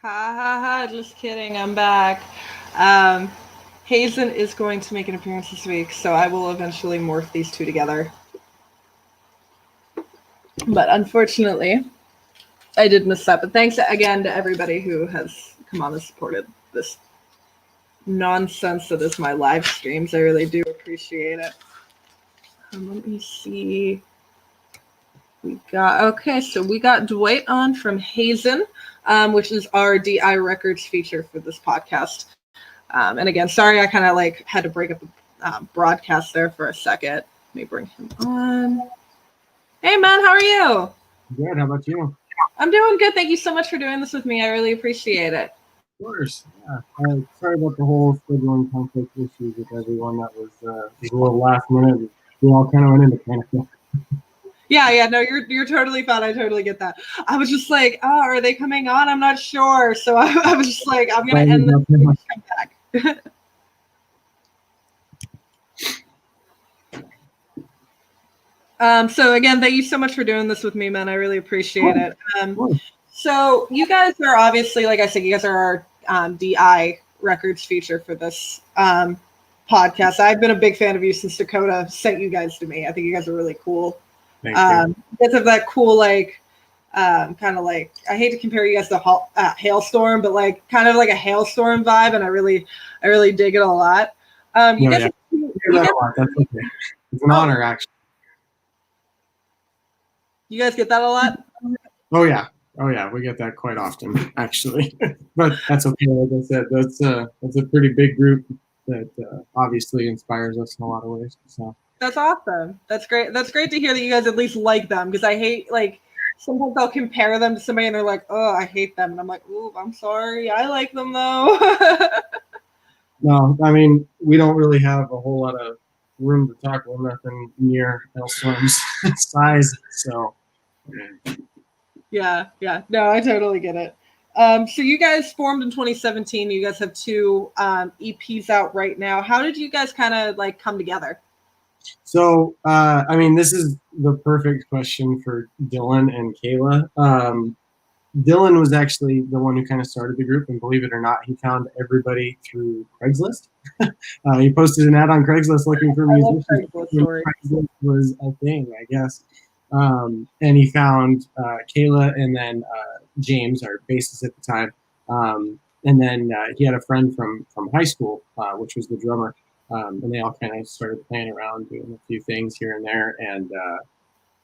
Ha ha ha, just kidding, I'm back. Um, Hazen is going to make an appearance this week, so I will eventually morph these two together. But unfortunately, I did miss that. But thanks again to everybody who has come on and supported this nonsense that is my live streams. I really do appreciate it. Let me see. We got Dwight on from Hazen, which is our DI Records feature for this podcast. And again, sorry, I kind of had to break up the broadcast there for a second. Let me bring him on. Hey, man, how are you? Good. How about you? I'm doing good. Thank you so much for doing this with me. I really appreciate it. Of course. Yeah. Sorry about the whole scheduling conflict issues with everyone. That was a little last minute. We all kind of went into panic. Yeah. No, you're totally fine. I totally get that. I was just like, oh, are they coming on? I'm not sure. So I was just like, I'm gonna end this and come back. So again, thank you so much for doing this with me, man. I really appreciate it. So you guys are obviously, like I said, you guys are our DI Records feature for this podcast. I've been a big fan of you since Dakota sent you guys to me. I think you guys are really cool. Thank you. Because of that cool, kind of like, I hate to compare you guys to Hailstorm, but kind of like a Hailstorm vibe, and I really dig it a lot. That's okay. It's an honor, actually. You guys get that a lot? Oh yeah, we get that quite often, actually. But that's okay. Like I said, that's a pretty big group that obviously inspires us in a lot of ways. So that's awesome. That's great. That's great to hear that you guys at least like them, because I hate sometimes I'll compare them to somebody and they're like, oh, I hate them, and I'm like, ooh, I'm sorry, I like them though. No, I mean, we don't really have a whole lot of room to talk. We're nothing near Hailstorm's size, so. Yeah. No, I totally get it. So you guys formed in 2017. You guys have two EPs out right now. How did you guys kind of come together? So, I mean, this is the perfect question for Dylan and Kayla. Dylan was actually the one who kind of started the group, and believe it or not, he found everybody through Craigslist. He posted an ad on Craigslist looking for musicians. Craigslist was a thing, I guess. And he found Kayla and then James, our bassist at the time. And then he had a friend from high school, which was the drummer. And they all kind of started playing around, doing a few things here and there. And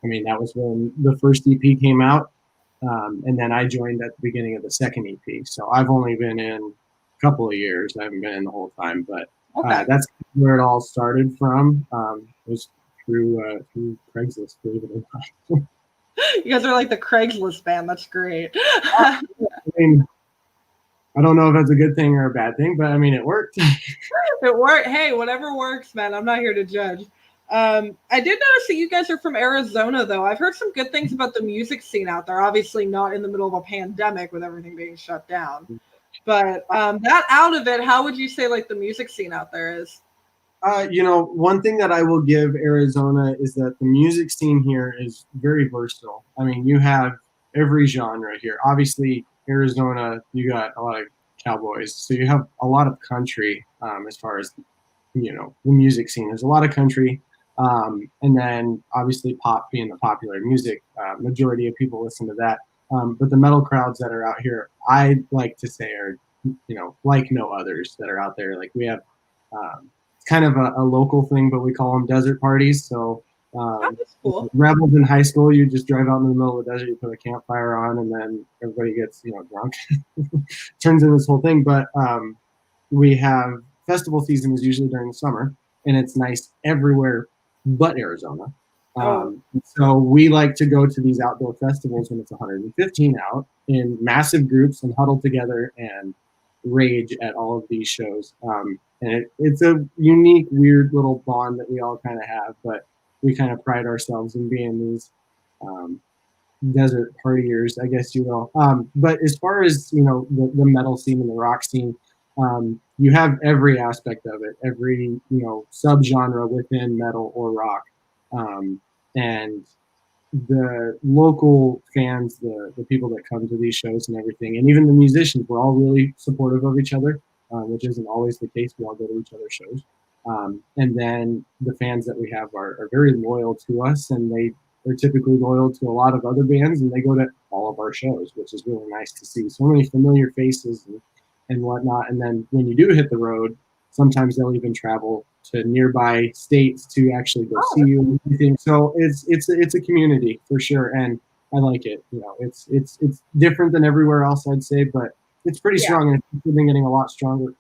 I mean, that was when the first EP came out. And then I joined at the beginning of the second EP. So I've only been in a couple of years. I haven't been in the whole time, but that's where it all started from. It was through Craigslist, believe it or not. You guys are like the Craigslist band. That's great. I mean, I don't know if that's a good thing or a bad thing, but I mean, it worked. It worked. Hey, whatever works, man. I'm not here to judge. I did notice that you guys are from Arizona, though. I've heard some good things about the music scene out there. Obviously not in the middle of a pandemic with everything being shut down. But that out of it, how would you say the music scene out there is? One thing that I will give Arizona is that the music scene here is very versatile. I mean, you have every genre here. Obviously, Arizona, you got a lot of cowboys. So you have a lot of country as far as, the music scene. There's a lot of country. And then obviously pop being the popular music, majority of people listen to that. But the metal crowds that are out here, I like to say are, like no others that are out there. Like we have, it's kind of a local thing, but we call them desert parties. So that's cool. Rebels in high school, you just drive out in the middle of the desert, you put a campfire on, and then everybody gets, drunk. Turns into this whole thing. But we have festival season is usually during the summer, and it's nice everywhere but Arizona. So we like to go to these outdoor festivals when it's 115 out in massive groups and huddle together and rage at all of these shows. And it's a unique, weird little bond that we all kind of have, but we kind of pride ourselves in being these desert partiers, I guess you will. But as far as, the metal scene and the rock scene, you have every aspect of it, every, subgenre within metal or rock. And the local fans, the people that come to these shows and everything, and even the musicians, we're all really supportive of each other, which isn't always the case. We all go to each other's shows. And then the fans that we have are very loyal to us, and they're typically loyal to a lot of other bands, and they go to all of our shows, which is really nice to see. So many familiar faces and whatnot. And then when you do hit the road, sometimes they'll even travel to nearby states to actually go see you and everything. So it's a community for sure, and I like it. You know, it's different than everywhere else, I'd say, but it's pretty strong, and it's been getting a lot stronger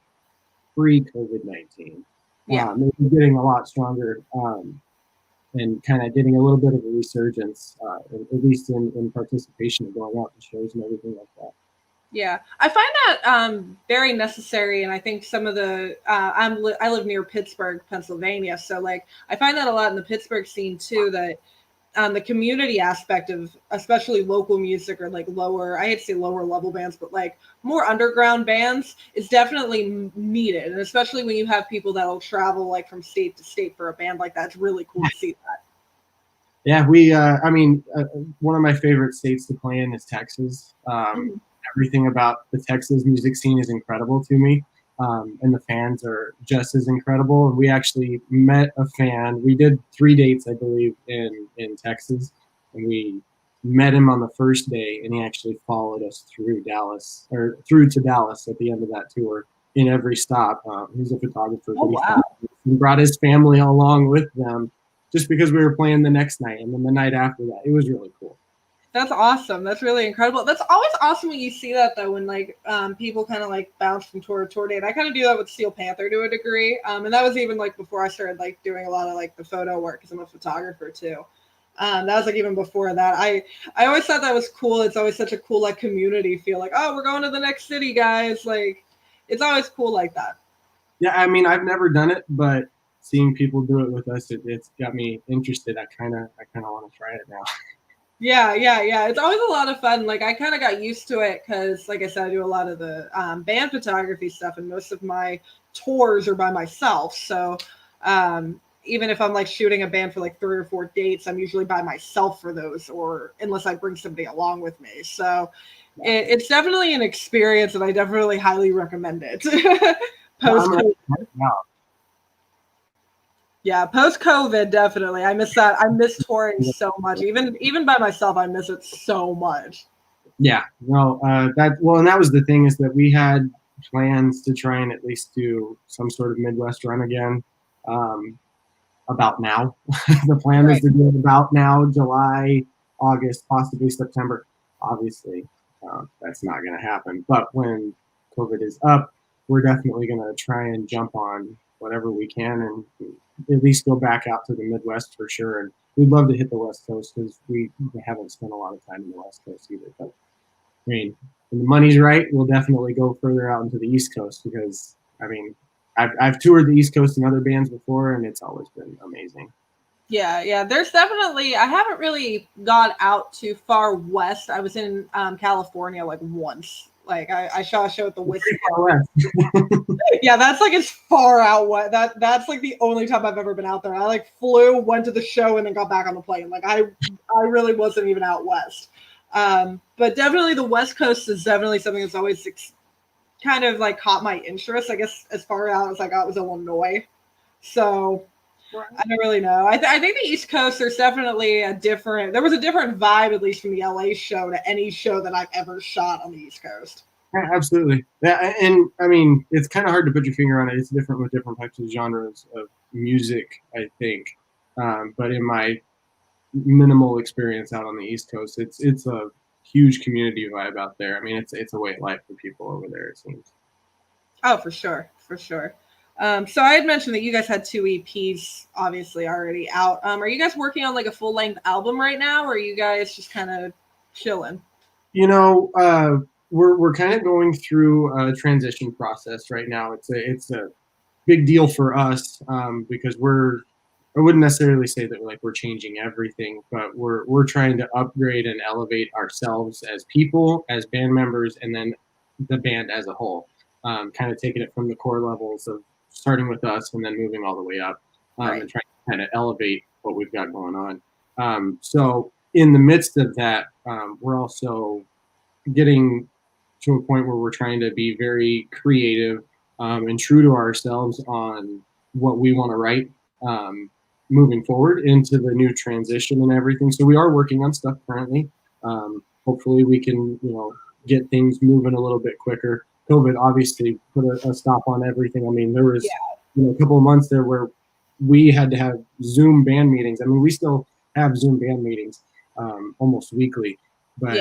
pre-COVID-19. Maybe getting a lot stronger, and kind of getting a little bit of a resurgence, at least in participation and going out to shows and everything like that. Yeah, I find that very necessary, and I think some of the I live near Pittsburgh, Pennsylvania, so like I find that a lot in the Pittsburgh scene too. That the community aspect of especially local music or like lower, I hate to say lower level bands, but like more underground bands is definitely needed, and especially when you have people that'll travel like from state to state for a band like that. It's really cool to see that. Yeah, I mean, one of my favorite states to play in is Texas. Everything about the Texas music scene is incredible to me, and the fans are just as incredible. And we actually met a fan. We did 3 dates, I believe, in Texas, and we met him on the first day, and he actually followed us through Dallas or through to Dallas at the end of that tour in every stop. He's a photographer, Oh, wow. He brought his family along with them just because we were playing the next night and then the night after that. It was really cool. That's awesome. That's really incredible. That's always awesome when you see that though, when like people kind of like bounce from tour to tour date. I kind of do that with Steel Panther to a degree, and that was even like before I started like doing a lot of like the photo work because I'm a photographer too. That was like even before that. I always thought that was cool. It's always such a cool like community feel. Like, oh, we're going to the next city, guys. Like, it's always cool like that. Yeah, I mean, I've never done it, but seeing people do it with us, it's got me interested. I kind of want to try it now. Yeah. It's always a lot of fun. Like I kind of got used to it because, like I said, I do a lot of the band photography stuff, and most of my tours are by myself. So even if I'm like shooting a band for like 3 or 4 dates, I'm usually by myself for those, or unless I bring somebody along with me. So it's definitely an experience, and I definitely highly recommend it. Post-COVID. Yeah, post-COVID, definitely. I miss that. I miss touring so much. Even by myself, I miss it so much. Yeah, well, and that was the thing, is that we had plans to try and at least do some sort of Midwest run again. About now, the plan is to do it about now, July, August, possibly September. Obviously, that's not going to happen. But when COVID is up, we're definitely going to try and jump on whatever we can and at least go back out to the Midwest for sure. And we'd love to hit the West Coast because we haven't spent a lot of time in the West Coast either. But I mean, when the money's right, we'll definitely go further out into the East Coast because, I mean, I've toured the East Coast in other bands before, and it's always been amazing. Yeah. There's definitely, I haven't really gone out too far west. I was in California like once. Like I saw a show at the Whiskey. Yeah, that's like as far out west. That's like the only time I've ever been out there. I like flew, went to the show, and then got back on the plane. Like I really wasn't even out west. But definitely the West Coast is definitely something that's always kind of like caught my interest. I guess as far out as I got was Illinois. So I don't really know. I think the East Coast, there's definitely there was a different vibe, at least from the LA show, to any show that I've ever shot on the East Coast. Yeah, absolutely. Yeah, and I mean, it's kind of hard to put your finger on it. It's different with different types of genres of music, I think. But in my minimal experience out on the East Coast, it's a huge community vibe out there. I mean, it's a way of life for people over there, it seems. Oh, for sure. So I had mentioned that you guys had 2 EPs obviously already out. Are you guys working on like a full-length album right now, or are you guys just kind of chilling? You know, we're kind of going through a transition process right now. It's a big deal for us, because I wouldn't necessarily say that we're changing everything, but we're trying to upgrade and elevate ourselves as people, as band members, and then the band as a whole. Kind of taking it from the core levels of starting with us and then moving all the way up, and trying to kind of elevate what we've got going on. So in the midst of that, we're also getting to a point where we're trying to be very creative and true to ourselves on what we want to write moving forward into the new transition and everything. So we are working on stuff currently. Hopefully we can, get things moving a little bit quicker. COVID obviously put a stop on everything. I mean, there was, a couple of months there where we had to have Zoom band meetings. I mean, we still have Zoom band meetings almost weekly, but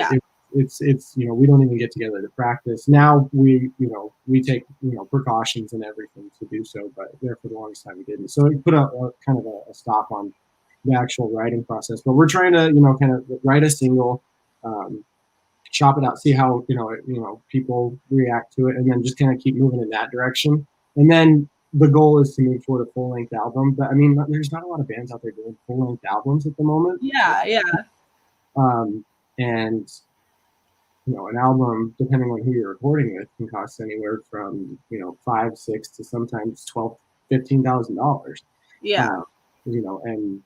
it's we don't even get together to practice. Now we take precautions and everything to do so, but there for the longest time we didn't. So it put a kind of a stop on the actual writing process. But we're trying to kind of write a single, shop it out, see how people react to it, and then just kind of keep moving in that direction. And then the goal is to move toward a full length album. But I mean, there's not a lot of bands out there doing full length albums at the moment. Yeah. And an album, depending on who you're recording with, can cost anywhere from $5, $6 to sometimes $12, $15,000. Yeah. And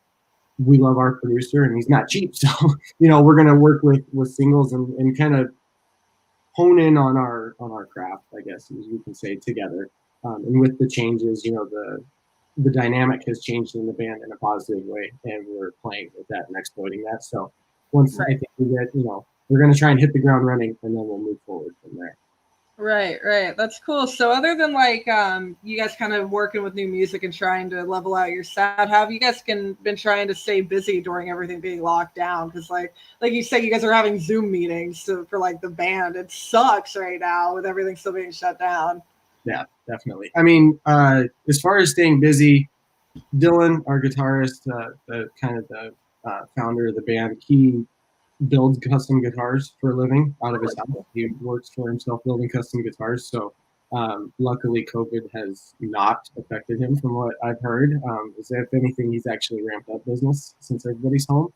we love our producer, and he's not cheap, so we're gonna work with singles and kind of hone in on our craft, I guess, as we can say, together. And with the changes, the dynamic has changed in the band in a positive way, and we're playing with that and exploiting that. So once I think we get, we're going to try and hit the ground running, and then we'll move forward from there. Right. That's cool. So other than you guys kind of working with new music and trying to level out your sound, how have you guys been trying to stay busy during everything being locked down? Because like you said, you guys are having Zoom meetings for the band. It sucks right now with everything still being shut down. Yeah, definitely. I mean, as far as staying busy, Dylan, our guitarist, the kind of the founder of the band, he builds custom guitars for a living out of his house. He works for himself building custom guitars. So luckily, COVID has not affected him, from what I've heard. If anything, he's actually ramped up business since everybody's home.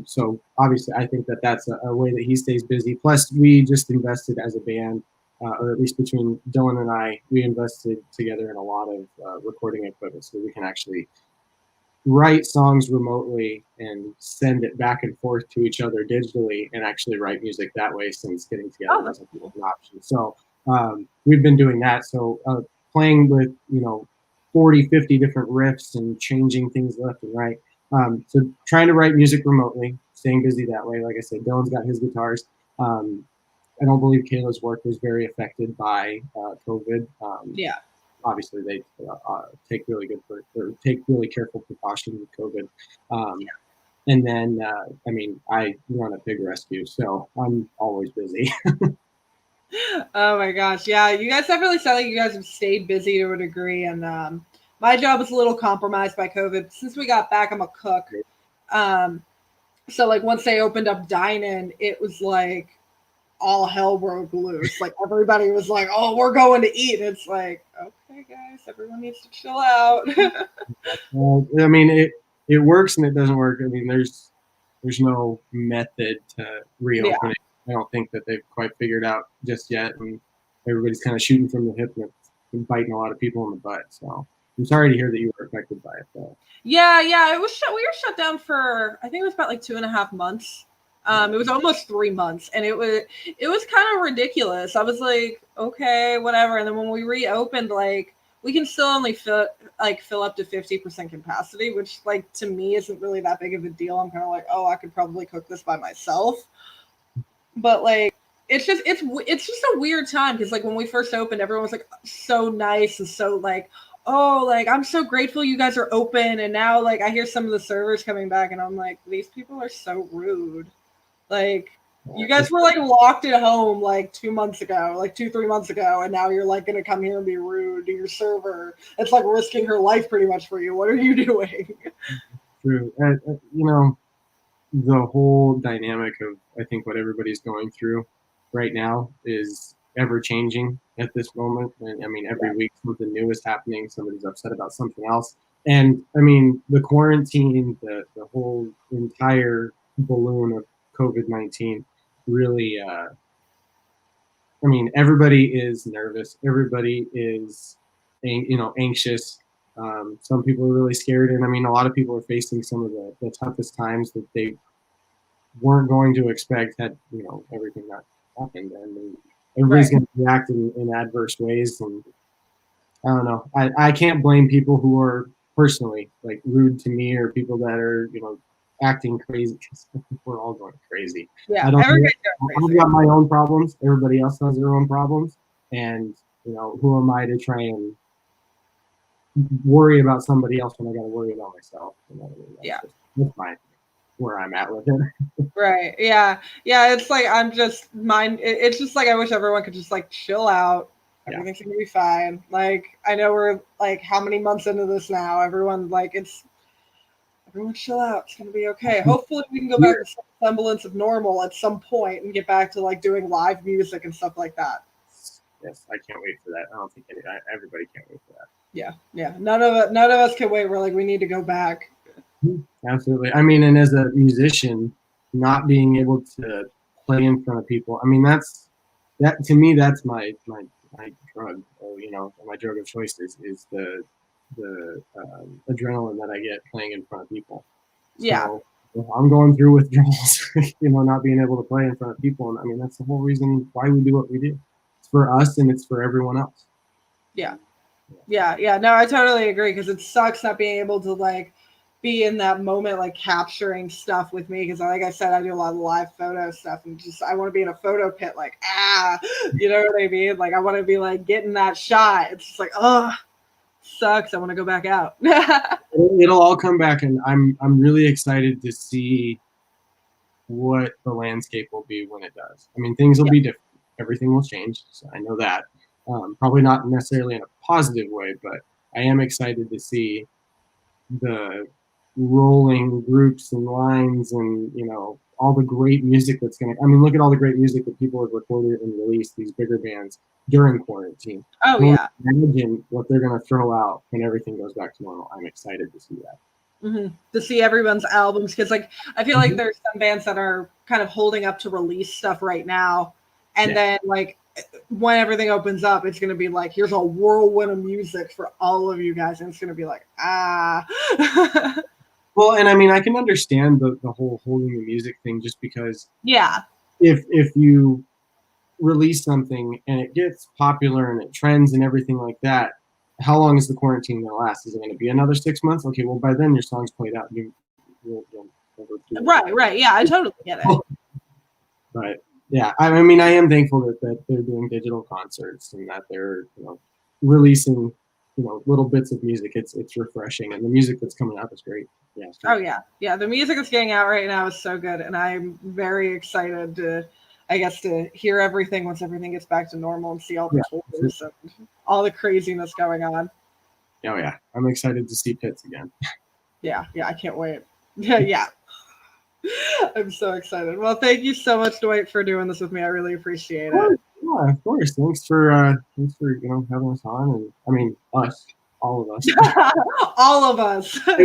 So obviously, I think that's a way that he stays busy. Plus, we just invested as a band, or at least between Dylan and I, we invested together in a lot of recording equipment, so we can actually write songs remotely and send it back and forth to each other digitally, and actually write music that way, since getting together wasn't an option. So we've been doing that. So playing with 40, 50 different riffs and changing things left and right. So trying to write music remotely, staying busy that way. Like I said, Dylan's got his guitars. I don't believe Kayla's work was very affected by COVID. Obviously, they take really careful precautions with COVID. And then, I mean, I run a pig rescue, so I'm always busy. Oh my gosh, yeah, you guys definitely sound like you guys have stayed busy to a degree, and my job was a little compromised by COVID. Since we got back, I'm a cook. So once they opened up dine-in, it was like all hell broke loose. Like everybody was like, "Oh, we're going to eat." It's like, okay, guys, everyone needs to chill out. I mean, it works and it doesn't work. I mean, there's no method to reopen it. I don't think that they've quite figured out just yet, and everybody's kind of shooting from the hip, and it's biting a lot of people in the butt. So I'm sorry to hear that you were affected by it, though. Yeah, it was we were shut down for, I think it was about 2.5 months. It was almost 3 months, and it was kind of ridiculous. I was like, okay, whatever. And then when we reopened, we can still only fill up to 50% capacity, which to me isn't really that big of a deal. I'm kind of like, oh, I could probably cook this by myself. But it's just a weird time, because when we first opened, everyone was so nice and so oh, I'm so grateful you guys are open. And now I hear some of the servers coming back, and I'm like, these people are so rude. You guys were locked at home 2 months ago, 2-3 months ago, and now you're gonna come here and be rude to your server. It's risking her life pretty much for you. What are you doing? True. The whole dynamic of, I think, what everybody's going through right now is ever changing at this moment. And I mean, every week something new is happening. Somebody's upset about something else. And I mean, the quarantine, the whole entire balloon of COVID-19 really, I mean, everybody is nervous. Everybody is, anxious. Some people are really scared. And I mean, a lot of people are facing some of the toughest times that they weren't going to expect had, everything that happened. And everybody's going to react in adverse ways. And I don't know. I can't blame people who are personally like rude to me or people that are, acting crazy. We're all going crazy. Yeah, I don't. everybody's going I've crazy. got my own problems. Everybody else has their own problems, and who am I to try and worry about somebody else when I got to worry about myself? That's fine. Where I'm at with it. Right. Yeah. Yeah. It's like I'm just it's just like I wish everyone could just like chill out. Everything's gonna be fine. Like I know we're like how many months into this now? Everyone chill out. It's gonna be okay. Hopefully we can go back to some semblance of normal at some point and get back to like doing live music and stuff like that. Yes, I can't wait for that. I don't think everybody can't wait for that. Yeah. Yeah. None of us can wait. We're like we need to go back. Absolutely. I mean, and as a musician, not being able to play in front of people, I mean, that to me, that's my drug, or, my drug of choice is the adrenaline that I get playing in front of people. Yeah. So if I'm going through withdrawals, not being able to play in front of people, and I mean, that's the whole reason why we do what we do. It's for us and it's for everyone else. Yeah. Yeah. No, I totally agree because it sucks not being able to like be in that moment, like capturing stuff with me. Because like I said, I do a lot of live photo stuff and just I want to be in a photo pit, like you know what I mean? Like I want to be like getting that shot. It's just like sucks. I want to go back out. It'll all come back, and I'm really excited to see what the landscape will be when it does. I mean, things will be different. Everything will change. So I know that. Probably not necessarily in a positive way, but I am excited to see the rolling groups and lines and, all the great music that's going to, I mean, look at all the great music that people have recorded and released, these bigger bands during quarantine. Oh, yeah. Imagine what they're going to throw out when everything goes back to normal. I'm excited to see that. Mm-hmm. To see everyone's albums, because like I feel like there's some bands that are kind of holding up to release stuff right now, and then like when everything opens up, it's gonna be like here's a whirlwind of music for all of you guys, and it's gonna be like Well, and I mean I can understand the whole holding the music thing, just because if you release something and it gets popular and it trends and everything like that, how long is the quarantine going to last? Is it going to be another 6 months? Okay, well, by then your song's played out. Right. Yeah, I totally get it. But yeah, I mean, I am thankful that they're doing digital concerts and that they're releasing little bits of music. It's refreshing, and the music that's coming out is great. Yeah. Oh yeah. The music that's getting out right now is so good, and I'm very excited to hear everything once everything gets back to normal and see all the tours and all the craziness going on. Oh yeah, I'm excited to see Pitts again. Yeah, I can't wait. Yeah. I'm so excited. Well, thank you so much, Dwight, for doing this with me. I really appreciate it. Yeah, of course. Thanks for having us on, and I mean all of us. All of us. I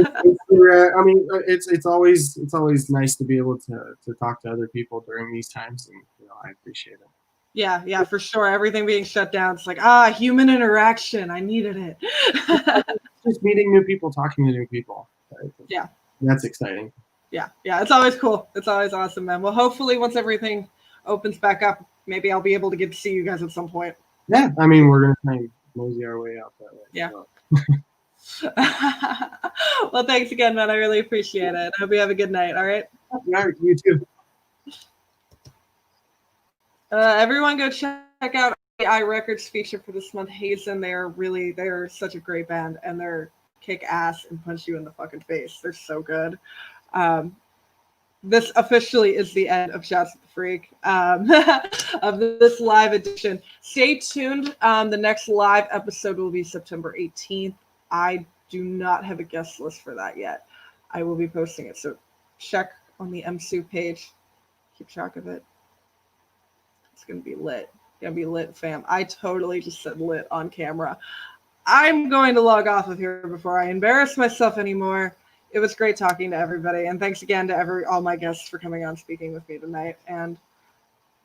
mean, it's always nice to be able to talk to other people during these times, and I appreciate it. Yeah, for sure. Everything being shut down, it's like human interaction. I needed it. Just meeting new people, talking to new people. Yeah, that's exciting. Yeah, it's always cool. It's always awesome, man. Well, hopefully once everything opens back up, maybe I'll be able to get to see you guys at some point. Yeah, I mean, we're gonna try and mosey our way out that way. Yeah. So. Well, thanks again, man. I really appreciate it. I hope you have a good night. All right. Yeah, you too. Everyone go check out I Records feature for this month. Hazen, they're such a great band, and they're kick ass and punch you in the fucking face. They're so good. This officially is the end of Chats with the Freak of this live edition. Stay tuned. The next live episode will be September 18th. I do not have a guest list for that yet. I will be posting it, so check on the MSU page. Keep track of it. It's gonna be lit. Gonna be lit, fam. I totally just said lit on camera. I'm going to log off of here before I embarrass myself anymore. It was great talking to everybody, and thanks again to all my guests for coming on speaking with me tonight. And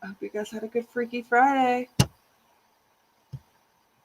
I hope you guys had a good Freaky Friday.